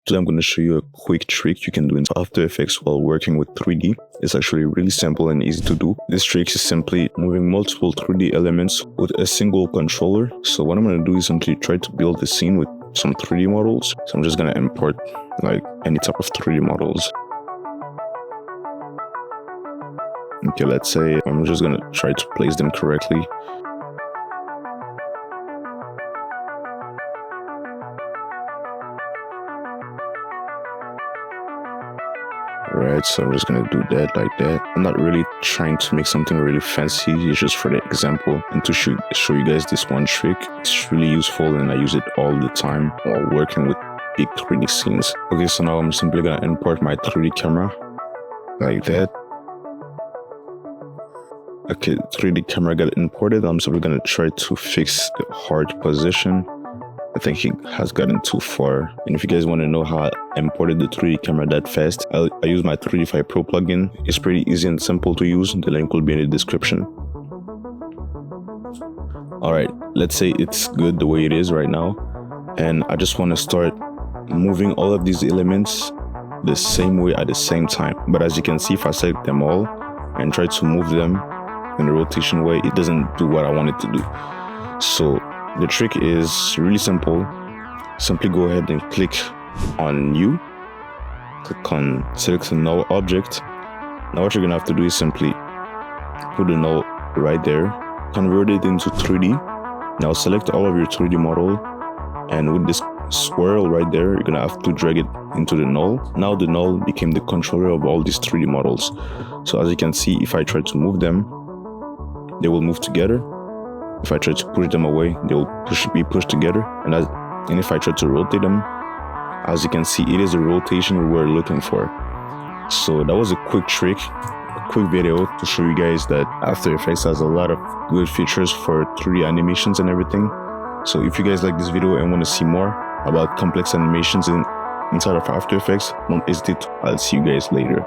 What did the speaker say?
Today I'm going to show you a quick trick you can do in After Effects while working with 3D. It's actually really simple and easy to do. This trick is simply moving multiple 3D elements with a single controller. So what I'm going to do is simply try to build a scene with some 3D models. So I'm just going to import like any type of 3D models. Okay, let's say I'm just going to try to place them correctly. Alright, so I'm just gonna do that like that. I'm not really trying to make something really fancy, it's just for the example and to show you guys this one trick. It's really useful and I use it all the time while working with big 3D scenes. Okay, so now I'm simply gonna import my 3D camera like that. Okay, 3D camera got imported. I'm simply gonna try to fix the hard position. I think he has gotten too far. And if you guys want to know how I imported the 3D camera that fast, I use my 3D5 Pro plugin. It's pretty easy and simple to use. The link will be in the description. Alright, let's say it's good the way it is right now. And I just want to start moving all of these elements the same way at the same time. But as you can see, if I select them all and try to move them in a rotation way, it doesn't do what I want it to do. So the trick is really simple. Simply go ahead and click on new, click on select a null object. Now what you're gonna have to do is simply put the null right there, convert it into 3D. Now select all of your 3D model, and with this swirl right there, you're gonna have to drag it into the null. Now the null became the controller of all these 3D models. So as you can see, if I try to move them, they will move together. If I try to push them away, they will be pushed together. And if I try to rotate them, as you can see, it is a rotation we're looking for. So that was a quick trick, a quick video to show you guys that After Effects has a lot of good features for 3D animations and everything. So if you guys like this video and want to see more about complex animations inside of After Effects, don't hesitate. I'll see you guys later.